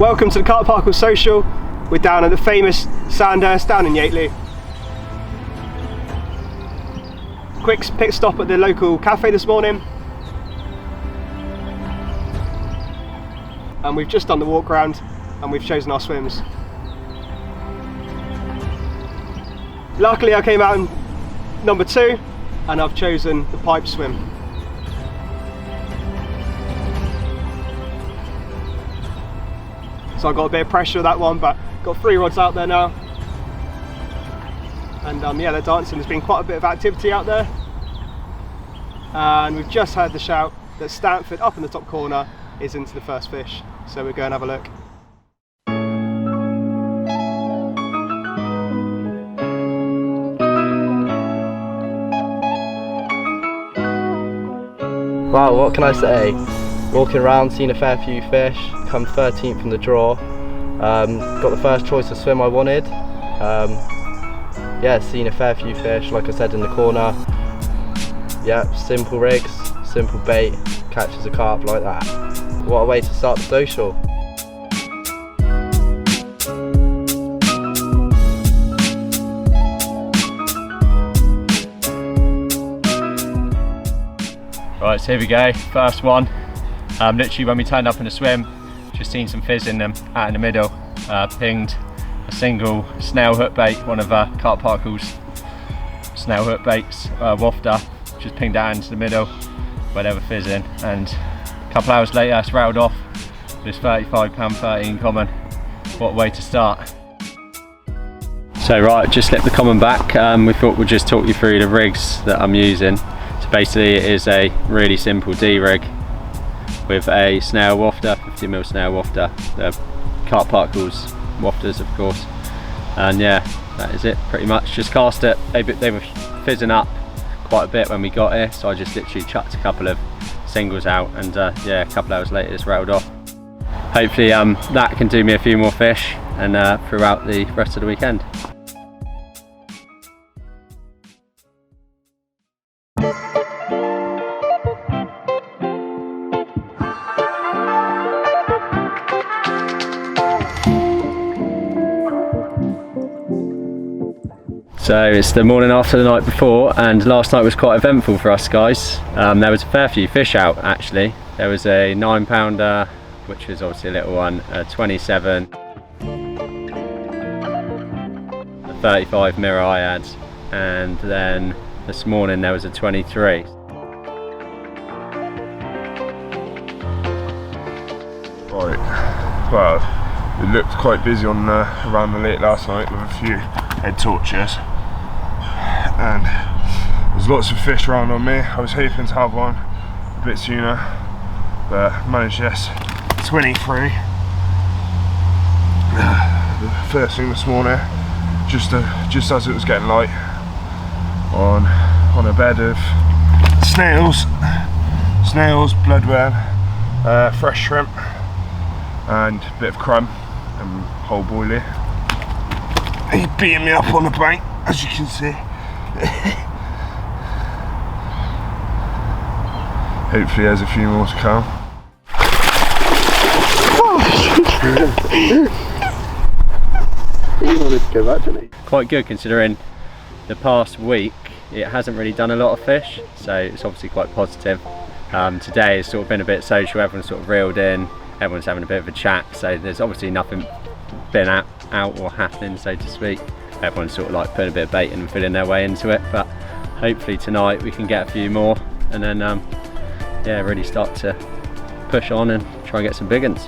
Welcome to the Carp Parkle Social. We're down at the famous Sandhurst down in Yateley. Quick pit stop at the local cafe this morning. And we've just done the walk round and we've chosen our swims. Luckily I came out in number 2 and I've chosen the pipe swim. So I got a bit of pressure with that one, but got 3 rods out there now. And yeah, they're dancing. There's been quite a bit of activity out there. And we've just heard the shout that Stanford up in the top corner is into the first fish. So we're going to have a look. Wow, what can I say? Walking around, seen a fair few fish, come 13th from the draw. Got the first choice of swim I wanted. Yeah, seen a fair few fish, like I said, in the corner. Yeah, simple rigs, simple bait, catches a carp like that. What a way to start the social. Right, so here we go, first one. Literally when we turned up in the swim, just seen some fizz in them out in the middle. Pinged a single snail hook bait, one of Carp Parkle's snail hook baits, wafter. Just pinged out into the middle where they were fizzing, and a couple hours later it's rattled off this 35 pound 13 common. What a way to start. So right, just slipped the common back. We thought we'd just talk you through the rigs that I'm using. So basically it is a really simple D rig with a snail wafter, 50mm snail wafter, the Carp Parkle's wafters of course, and yeah, that is it pretty much. Just cast it. They were fizzing up quite a bit when we got here, so I just literally chucked a couple of singles out, and yeah, a couple hours later it's rattled off. Hopefully that can do me a few more fish and throughout the rest of the weekend. So it's the morning after the night before, and last night was quite eventful for us guys. There was a fair few fish out actually. There was a 9-pounder, which was obviously a little one, a 27, a 35 mirror I had, and then this morning there was a 23. Right, well, it looked quite busy on around the lake last night with a few head torches. And there's lots of fish around on me. I was hoping to have one a bit sooner, but managed this 23. The first thing this morning, just as it was getting light, on a bed of snails, bloodworm, fresh shrimp, and a bit of crumb and whole boilie. He's beating me up on the bank, as you can see. Hopefully there's a few more to come. He wanted to go back, didn't he? Quite good considering the past week it hasn't really done a lot of fish, so it's obviously quite positive. Today it's sort of been a bit social, everyone's sort of reeled in, everyone's having a bit of a chat, so there's obviously nothing been out or happening, so to speak. Everyone's sort of like putting a bit of bait in and feeling their way into it, but hopefully tonight we can get a few more and then yeah, really start to push on and try and get some big ones.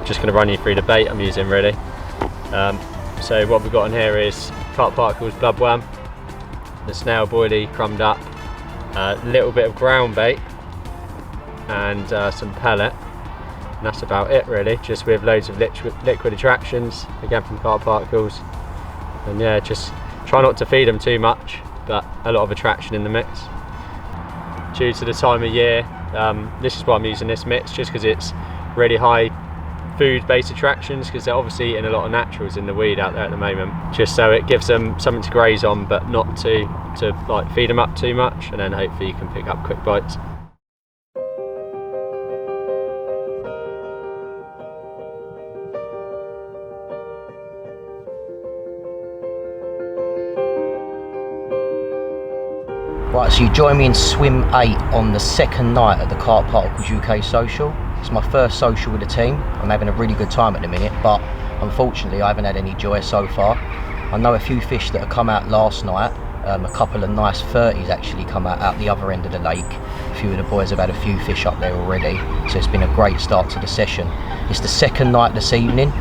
Just going to run you through the bait I'm using really. So what we've got in here is Carp Parkle's bloodworm, the snail boilie crumbed up, a little bit of ground bait and some pellet. And that's about it really, just with loads of liquid attractions, again from Carp Parkle's. And yeah, just try not to feed them too much, but a lot of attraction in the mix. Due to the time of year, this is why I'm using this mix, just because it's really high food-based attractions, because they're obviously eating a lot of naturals in the weed out there at the moment, just so it gives them something to graze on, but not to like feed them up too much, and then hopefully you can pick up quick bites. Right, so you join me in swim 8 on the second night at the Carp Particles UK social. It's my first social with the team. I'm having a really good time at the minute, but unfortunately I haven't had any joy so far. I know a few fish that have come out last night. A couple of nice 30s actually come out the other end of the lake. A few of the boys have had a few fish up there already, so it's been a great start to the session. It's the second night this evening.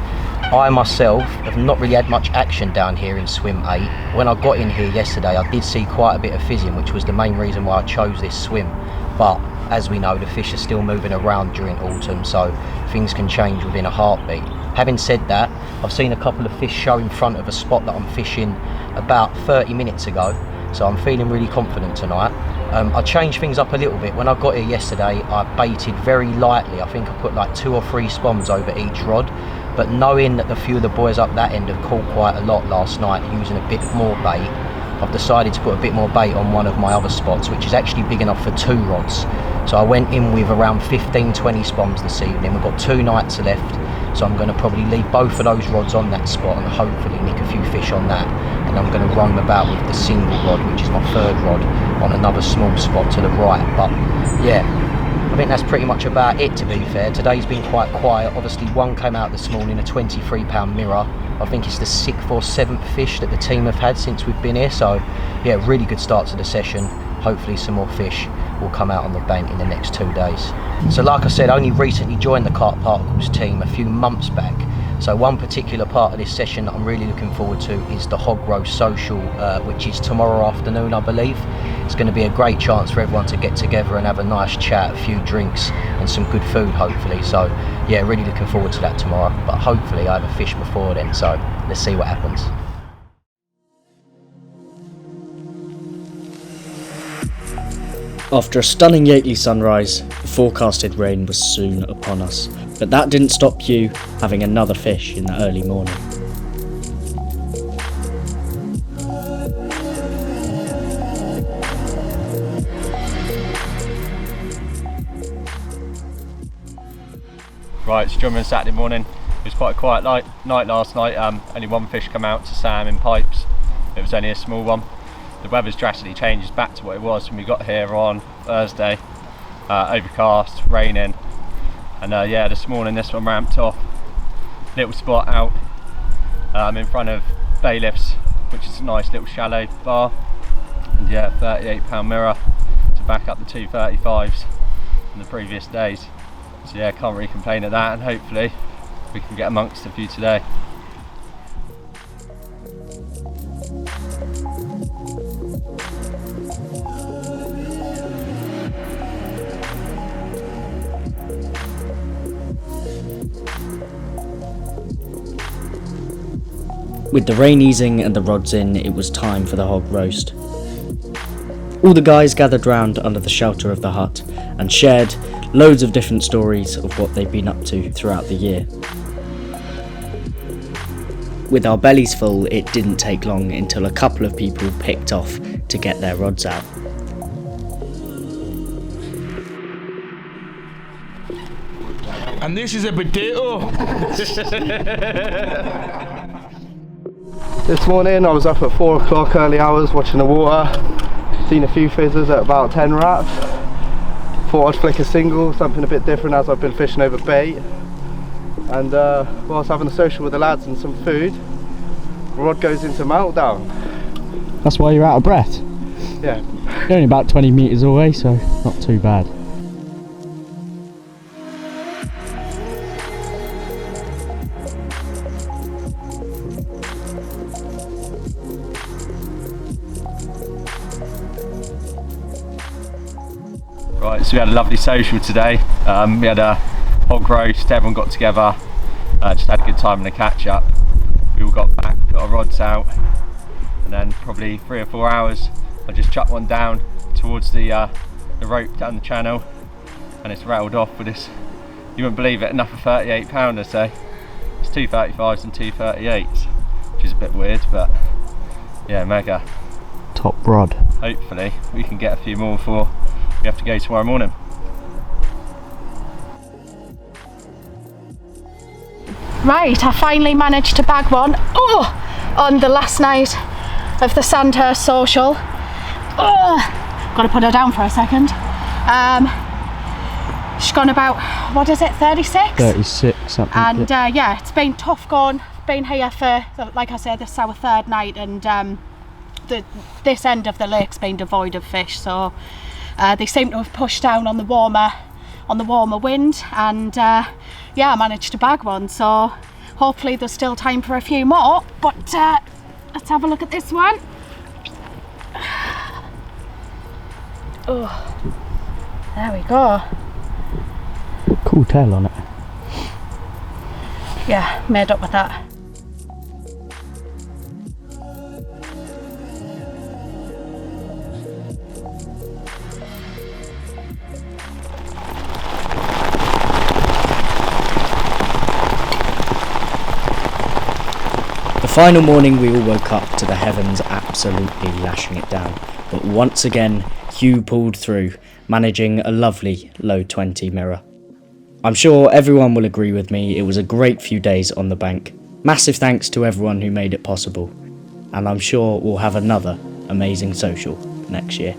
I myself have not really had much action down here in swim 8. When I got in here yesterday, I did see quite a bit of fizzing, which was the main reason why I chose this swim. But as we know, the fish are still moving around during autumn, so things can change within a heartbeat. Having said that, I've seen a couple of fish show in front of a spot that I'm fishing about 30 minutes ago, so I'm feeling really confident tonight. I changed things up a little bit. When I got here yesterday, I baited very lightly. I think I put like 2 or 3 spoms over each rod. But knowing that a few of the boys up that end have caught quite a lot last night using a bit more bait, I've decided to put a bit more bait on one of my other spots, which is actually big enough for 2 rods. So I went in with around 15-20 spoms this evening. We've got 2 nights left, so I'm going to probably leave both of those rods on that spot and hopefully nick a few fish on that. And I'm going to roam about with the single rod, which is my 3rd rod, on another small spot to the right. But yeah, I think that's pretty much about it, to be fair. Today's been quite quiet. Obviously one came out this morning, a 23-pound mirror. I think it's the 6th or 7th fish that the team have had since we've been here. So yeah, really good start to the session. Hopefully some more fish will come out on the bank in the next 2 days. So like I said, I only recently joined the Carp Particles team a few months back. So one particular part of this session that I'm really looking forward to is the Hog Roast Social, which is tomorrow afternoon, I believe. It's going to be a great chance for everyone to get together and have a nice chat, a few drinks and some good food hopefully. So yeah, really looking forward to that tomorrow, but hopefully I have a fish before then, so let's see what happens. After a stunning Yateley sunrise, the forecasted rain was soon upon us, but that didn't stop you having another fish in the early morning. Right, it's German Saturday morning. It was quite a quiet night last night. Only 1 fish come out to Sam in pipes. It was only a small one. The weather's drastically changed back to what it was when we got here on Thursday. Overcast, raining, and yeah, this morning this one ramped off. Little spot out in front of Bailiffs, which is a nice little shallow bar, and yeah, 38-pound mirror to back up the 235s from the previous days. So yeah, can't really complain at that, and hopefully we can get amongst a few today. With the rain easing and the rods in, it was time for the hog roast. All the guys gathered round under the shelter of the hut and shared loads of different stories of what they've been up to throughout the year. With our bellies full, it didn't take long until a couple of people picked off to get their rods out. And this is a potato. This morning I was up at 4 o'clock early hours watching the water, seen a few fizzers at about 10 wraps. Thought I'd flick a single, something a bit different as I've been fishing over bait. And whilst having a social with the lads and some food, the rod goes into meltdown. That's why you're out of breath? Yeah. You're only about 20 metres away, so not too bad. Right, so we had a lovely social today. We had a hog roast, everyone got together, just had a good time and a catch up. We all got back, got our rods out, and then probably 3 or 4 hours I just chucked one down towards the rope down the channel, and it's rattled off with this, you wouldn't believe it, enough of 38-pounder, so it's 2 35s and 2 38s, which is a bit weird, but yeah, mega. Top rod. Hopefully we can get a few more before we have to go tomorrow morning. Right, I finally managed to bag one on the last night of the Sandhurst social. Got to put her down for a second. She's gone about, what is it, 36? 36 something. And yeah, it's been tough going. Been here for, like I said, this is our third night, and this end of the lake's been devoid of fish. So they seem to have pushed down on the warmer wind, and yeah, I managed to bag one. So hopefully there's still time for a few more. But let's have a look at this one. Oh, there we go. Cool tail on it. Yeah, made up with that. The final morning we all woke up to the heavens absolutely lashing it down, but once again Hugh pulled through, managing a lovely low 20 mirror. I'm sure everyone will agree with me, it was a great few days on the bank. Massive thanks to everyone who made it possible, and I'm sure we'll have another amazing social next year.